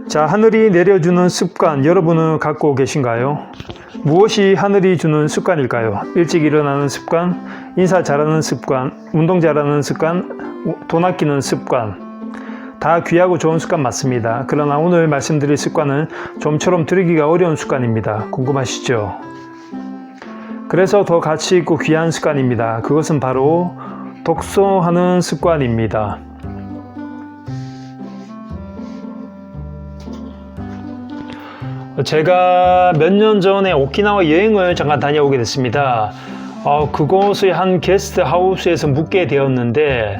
자, 하늘이 내려주는 습관, 여러분은 갖고 계신가요? 무엇이 하늘이 주는 습관일까요? 일찍 일어나는 습관, 인사 잘하는 습관, 운동 잘하는 습관, 돈 아끼는 습관. 다 귀하고 좋은 습관 맞습니다. 그러나 오늘 말씀드릴 습관은 좀처럼 들이기가 어려운 습관입니다. 궁금하시죠? 그래서 더 가치 있고 귀한 습관입니다. 그것은 바로 독서하는 습관입니다. 제가 몇 년 전에 오키나와 여행을 잠깐 다녀오게 됐습니다. 그곳의 한 게스트 하우스에서 묵게 되었는데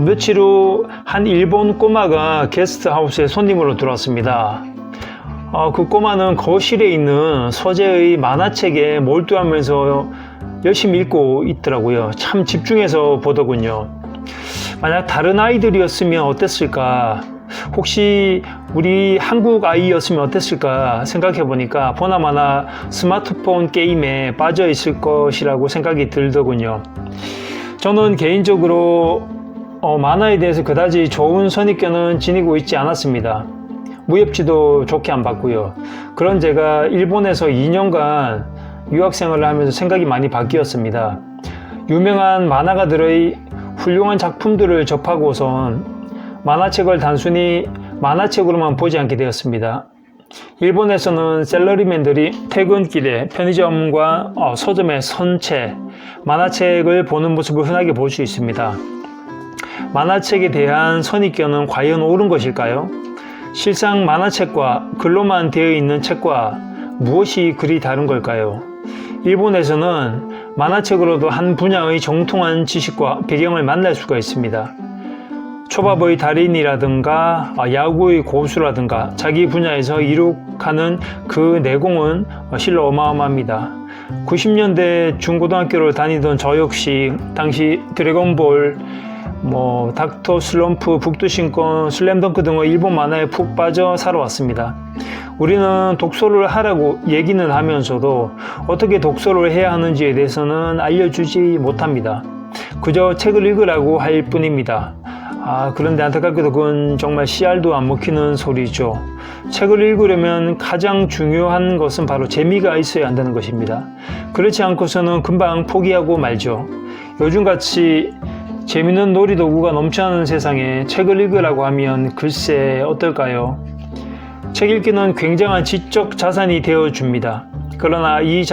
며칠 후 한 일본 꼬마가 게스트 하우스에 손님으로 들어왔습니다. 그 꼬마는 거실에 있는 서재의 만화책에 몰두하면서 열심히 읽고 있더라고요. 참 집중해서 보더군요. 만약 다른 아이들이었으면 어땠을까? 혹시 우리 한국 아이였으면 어땠을까 생각해 보니까 보나마나 스마트폰 게임에 빠져 있을 것이라고 생각이 들더군요. 저는 개인적으로 만화에 대해서 그다지 좋은 선입견은 지니고 있지 않았습니다. 무협지도 좋게 안 봤고요. 그런 제가 일본에서 2년간 유학생활을 하면서 생각이 많이 바뀌었습니다. 유명한 만화가들의 훌륭한 작품들을 접하고선 만화책을 단순히 만화책으로만 보지 않게 되었습니다. 일본에서는 셀러리맨들이 퇴근길에 편의점과 서점의 선체, 만화책을 보는 모습을 흔하게 볼 수 있습니다. 만화책에 대한 선입견은 과연 옳은 것일까요? 실상 만화책과 글로만 되어 있는 책과 무엇이 그리 다른 걸까요? 일본에서는 만화책으로도 한 분야의 정통한 지식과 배경을 만날 수가 있습니다. 초밥의 달인이라든가 야구의 고수라든가 자기 분야에서 이룩하는 그 내공은 실로 어마어마합니다. 90년대 중고등학교를 다니던 저 역시 당시 드래곤볼, 닥터 슬럼프, 북두신권, 슬램덩크 등의 일본 만화에 푹 빠져 살아왔습니다. 우리는 독서를 하라고 얘기는 하면서도 어떻게 독서를 해야 하는지에 대해서는 알려주지 못합니다. 그저 책을 읽으라고 할 뿐입니다. 그런데 안타깝게도 그건 정말 씨알도 안 먹히는 소리죠. 책을 읽으려면 가장 중요한 것은 바로 재미가 있어야 한다는 것입니다. 그렇지 않고서는 금방 포기하고 말죠. 요즘같이 재미있는 놀이도구가 넘쳐나는 세상에 책을 읽으라고 하면 글쎄 어떨까요? 책 읽기는 굉장한 지적 자산이 되어줍니다. 그러나 이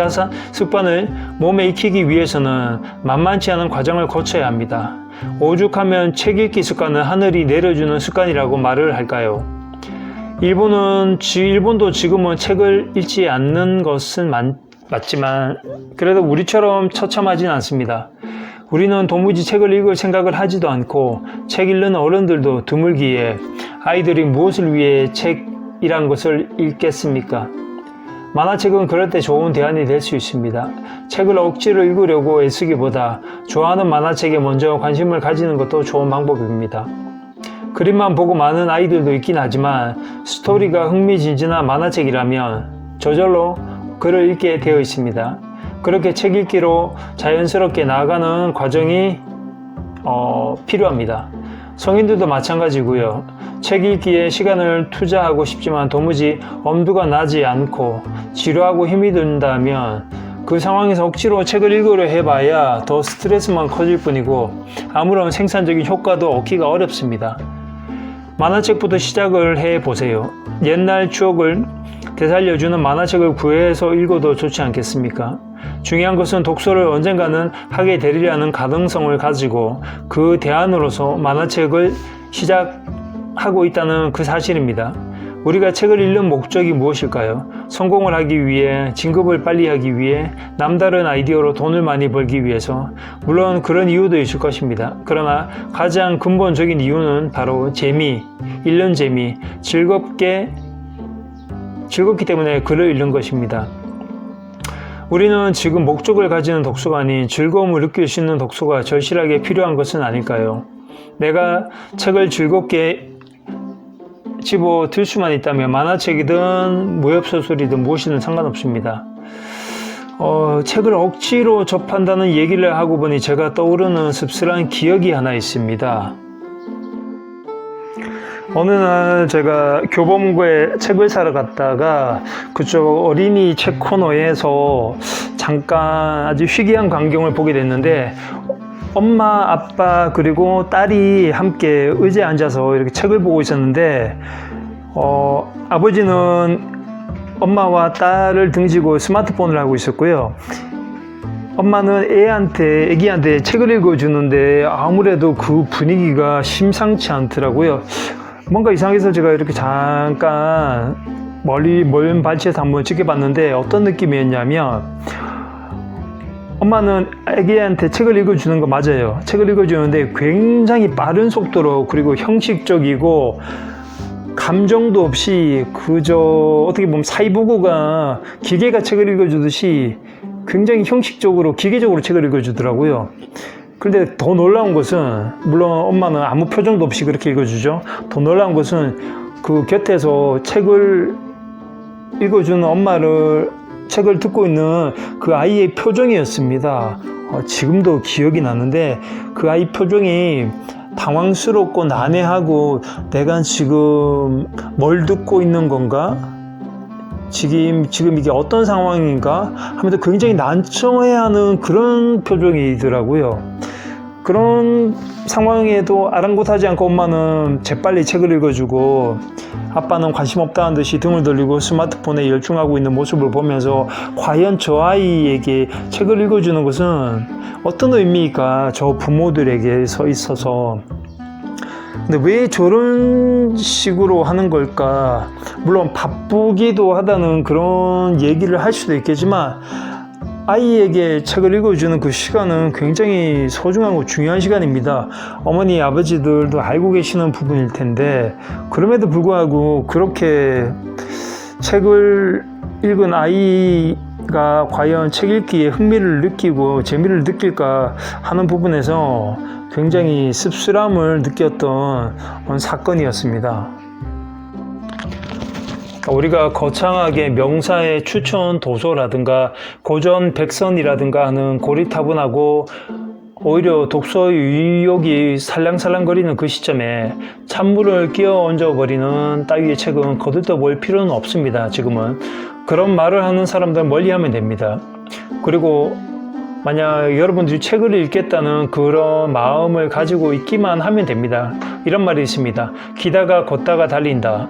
습관을 몸에 익히기 위해서는 만만치 않은 과정을 거쳐야 합니다. 오죽하면 책 읽기 습관은 하늘이 내려주는 습관이라고 말을 할까요? 일본도 지금은 책을 읽지 않는 것은 맞지만 그래도 우리처럼 처참하진 않습니다. 우리는 도무지 책을 읽을 생각을 하지도 않고 책 읽는 어른들도 드물기에 아이들이 무엇을 위해 책이란 것을 읽겠습니까? 만화책은 그럴 때 좋은 대안이 될 수 있습니다. 책을 억지로 읽으려고 애쓰기보다 좋아하는 만화책에 먼저 관심을 가지는 것도 좋은 방법입니다. 그림만 보고 많은 아이들도 있긴 하지만 스토리가 흥미진진한 만화책이라면 저절로 글을 읽게 되어 있습니다. 그렇게 책 읽기로 자연스럽게 나아가는 과정이 필요합니다. 성인들도 마찬가지고요. 책 읽기에 시간을 투자하고 싶지만 도무지 엄두가 나지 않고 지루하고 힘이 든다면 그 상황에서 억지로 책을 읽으려 해봐야 더 스트레스만 커질 뿐이고 아무런 생산적인 효과도 얻기가 어렵습니다. 만화책부터 시작을 해보세요. 옛날 추억을 되살려주는 만화책을 구해서 읽어도 좋지 않겠습니까? 중요한 것은 독서를 언젠가는 하게 되리라는 가능성을 가지고 그 대안으로서 만화책을 시작하고 있다는 그 사실입니다. 우리가 책을 읽는 목적이 무엇일까요? 성공을 하기 위해, 진급을 빨리 하기 위해, 남다른 아이디어로 돈을 많이 벌기 위해서. 물론 그런 이유도 있을 것입니다. 그러나 가장 근본적인 이유는 바로 읽는 재미, 즐겁기 때문에 글을 읽는 것입니다. 우리는 지금 목적을 가지는 독서가 아닌 즐거움을 느낄 수 있는 독서가 절실하게 필요한 것은 아닐까요? 내가 책을 즐겁게 집어들 수만 있다면 만화책이든 무협소설이든 무엇이든 상관없습니다. 책을 억지로 접한다는 얘기를 하고 보니 제가 떠오르는 씁쓸한 기억이 하나 있습니다. 어느 날 제가 교보문고에 책을 사러 갔다가 그쪽 어린이 책 코너에서 잠깐 아주 희귀한 광경을 보게 됐는데, 엄마, 아빠 그리고 딸이 함께 의자에 앉아서 이렇게 책을 보고 있었는데, 아버지는 엄마와 딸을 등지고 스마트폰을 하고 있었고요. 엄마는 애기한테 책을 읽어주는데 아무래도 그 분위기가 심상치 않더라고요. 뭔가 이상해서 제가 이렇게 잠깐 먼 발치에서 한번 지켜봤는데, 어떤 느낌이었냐면, 엄마는 애기한테 책을 읽어주는 거 맞아요. 책을 읽어주는데 굉장히 빠른 속도로, 그리고 형식적이고 감정도 없이 그저 어떻게 보면 사이보고가 기계가 책을 읽어주듯이 굉장히 형식적으로 기계적으로 책을 읽어주더라고요. 그런데 더 놀라운 것은, 물론 엄마는 아무 표정도 없이 그렇게 읽어주죠. 더 놀라운 것은 그 곁에서 책을 읽어주는 엄마를, 책을 듣고 있는 그 아이의 표정이었습니다. 지금도 기억이 나는데, 그 아이 표정이 당황스럽고 난해하고, 내가 지금 뭘 듣고 있는 건가? 지금 이게 어떤 상황인가 하면서 굉장히 난처해하는 그런 표정이더라고요. 그런 상황에도 아랑곳하지 않고 엄마는 재빨리 책을 읽어주고, 아빠는 관심 없다는 듯이 등을 돌리고 스마트폰에 열중하고 있는 모습을 보면서, 과연 저 아이에게 책을 읽어주는 것은 어떤 의미일까, 저 부모들에게 서 있어서. 근데 왜 저런 식으로 하는 걸까? 물론 바쁘기도 하다는 그런 얘기를 할 수도 있겠지만, 아이에게 책을 읽어주는 그 시간은 굉장히 소중하고 중요한 시간입니다. 어머니, 아버지들도 알고 계시는 부분일 텐데, 그럼에도 불구하고 그렇게 책을 읽은 아이가 과연 책 읽기에 흥미를 느끼고 재미를 느낄까 하는 부분에서 굉장히 씁쓸함을 느꼈던 사건이었습니다. 우리가 거창하게 명사의 추천 도서라든가 고전 백선이라든가 하는 고리타분하고 오히려 독서 의욕이 살랑살랑거리는 그 시점에 찬물을 끼워 얹어버리는 따위의 책은 거들떠볼 필요는 없습니다. 지금은 그런 말을 하는 사람들 멀리하면 됩니다. 그리고 만약 여러분들이 책을 읽겠다는 그런 마음을 가지고 있기만 하면 됩니다. 이런 말이 있습니다. 기다가 걷다가 달린다.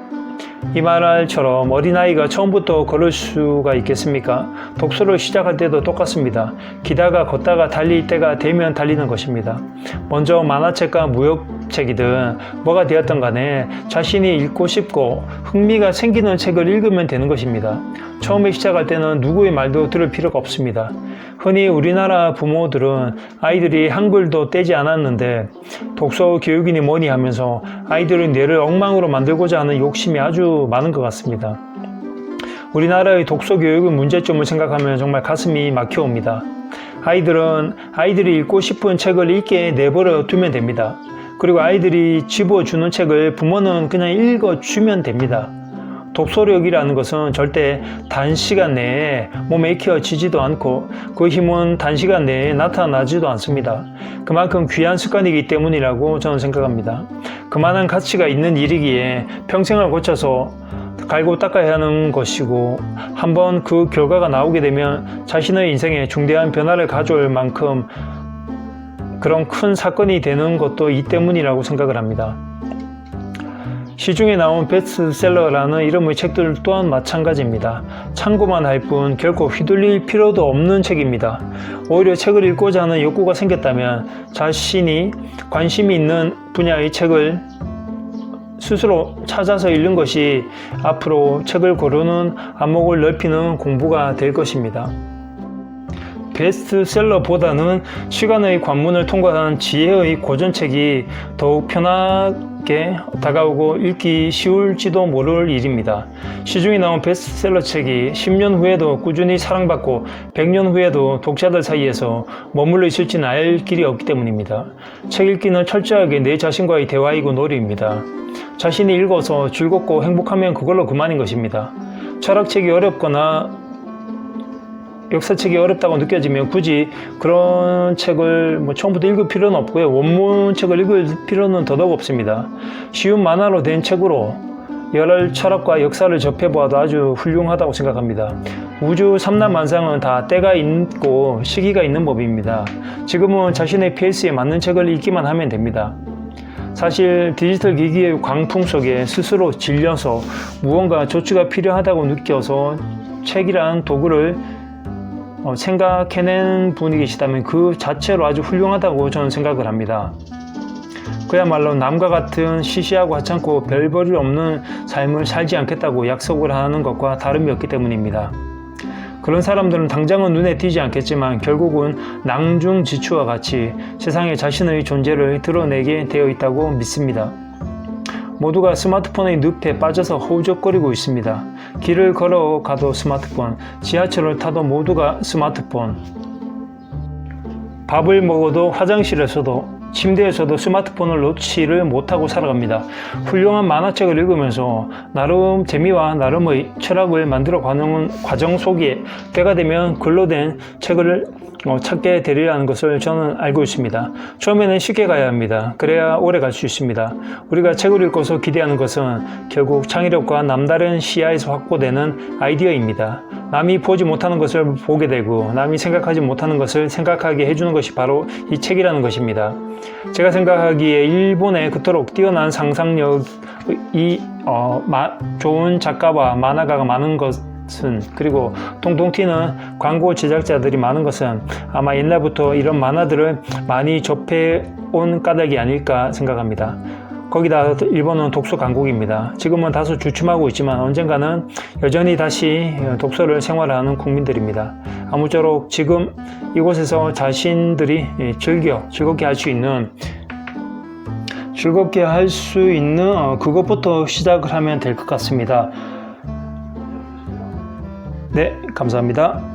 이 말처럼 어린아이가 처음부터 걸을 수가 있겠습니까? 독서를 시작할 때도 똑같습니다. 기다가 걷다가 달릴 때가 되면 달리는 것입니다. 먼저 만화책과 무협책이든 뭐가 되었던 간에 자신이 읽고 싶고 흥미가 생기는 책을 읽으면 되는 것입니다. 처음에 시작할 때는 누구의 말도 들을 필요가 없습니다. 흔히 우리나라 부모들은 아이들이 한글도 떼지 않았는데 독서 교육이니 뭐니 하면서 아이들의 뇌를 엉망으로 만들고자 하는 욕심이 아주 많은 것 같습니다. 우리나라의 독서 교육의 문제점을 생각하면 정말 가슴이 막혀옵니다. 아이들이 읽고 싶은 책을 읽게 내버려 두면 됩니다. 그리고 아이들이 집어주는 책을 부모는 그냥 읽어주면 됩니다. 독서력이라는 것은 절대 단시간 내에 몸에 익혀지지도 않고 그 힘은 단시간 내에 나타나지도 않습니다. 그만큼 귀한 습관이기 때문이라고 저는 생각합니다. 그만한 가치가 있는 일이기에 평생을 거쳐서 갈고 닦아야 하는 것이고, 한번 그 결과가 나오게 되면 자신의 인생에 중대한 변화를 가져올 만큼 그런 큰 사건이 되는 것도 이 때문이라고 생각을 합니다. 시중에 나온 베스트셀러라는 이름의 책들 또한 마찬가지입니다. 참고만 할 뿐 결코 휘둘릴 필요도 없는 책입니다. 오히려 책을 읽고자 하는 욕구가 생겼다면 자신이 관심이 있는 분야의 책을 스스로 찾아서 읽는 것이 앞으로 책을 고르는 안목을 넓히는 공부가 될 것입니다. 베스트셀러보다는 시간의 관문을 통과한 지혜의 고전책이 더욱 편하게 다가오고 읽기 쉬울지도 모를 일입니다. 시중에 나온 베스트셀러 책이 10년 후에도 꾸준히 사랑받고 100년 후에도 독자들 사이에서 머물러 있을지는 알 길이 없기 때문입니다. 책 읽기는 철저하게 내 자신과의 대화이고 놀이입니다. 자신이 읽어서 즐겁고 행복하면 그걸로 그만인 것입니다. 철학책이 어렵거나 역사책이 어렵다고 느껴지면 굳이 그런 책을 처음부터 읽을 필요는 없고요. 원문책을 읽을 필요는 더더욱 없습니다. 쉬운 만화로 된 책으로 여러 철학과 역사를 접해보아도 아주 훌륭하다고 생각합니다. 우주 삼라만상은 다 때가 있고 시기가 있는 법입니다. 지금은 자신의 페이스에 맞는 책을 읽기만 하면 됩니다. 사실 디지털 기기의 광풍 속에 스스로 질려서 무언가 조치가 필요하다고 느껴서 책이란 도구를 생각해낸 분이 계시다면 그 자체로 아주 훌륭하다고 저는 생각을 합니다. 그야말로 남과 같은 시시하고 하찮고 별 볼일 없는 삶을 살지 않겠다고 약속을 하는 것과 다름이 없기 때문입니다. 그런 사람들은 당장은 눈에 띄지 않겠지만 결국은 낭중지추와 같이 세상에 자신의 존재를 드러내게 되어 있다고 믿습니다. 모두가 스마트폰의 늪에 빠져서 허우적거리고 있습니다. 길을 걸어가도 스마트폰, 지하철을 타도 모두가 스마트폰, 밥을 먹어도 화장실에서도 침대에서도 스마트폰을 놓지를 못하고 살아갑니다. 훌륭한 만화책을 읽으면서 나름 재미와 나름의 철학을 만들어가는 과정 속에 때가 되면 글로 된 책을 찾게 되리라는 것을 저는 알고 있습니다. 처음에는 쉽게 가야 합니다. 그래야 오래 갈 수 있습니다. 우리가 책을 읽고서 기대하는 것은 결국 창의력과 남다른 시야에서 확보되는 아이디어입니다. 남이 보지 못하는 것을 보게 되고 남이 생각하지 못하는 것을 생각하게 해주는 것이 바로 이 책이라는 것입니다. 제가 생각하기에 일본에 그토록 뛰어난 상상력이 좋은 작가와 만화가가 많은 것은, 그리고 통통 튀는 광고 제작자들이 많은 것은 아마 옛날부터 이런 만화들을 많이 접해온 까닭이 아닐까 생각합니다. 거기다 일본은 독서 강국입니다. 지금은 다소 주춤하고 있지만 언젠가는 여전히 다시 독서를 생활하는 국민들입니다. 아무쪼록 지금 이곳에서 자신들이 즐겁게 할 수 있는 그것부터 시작을 하면 될 것 같습니다. 네, 감사합니다.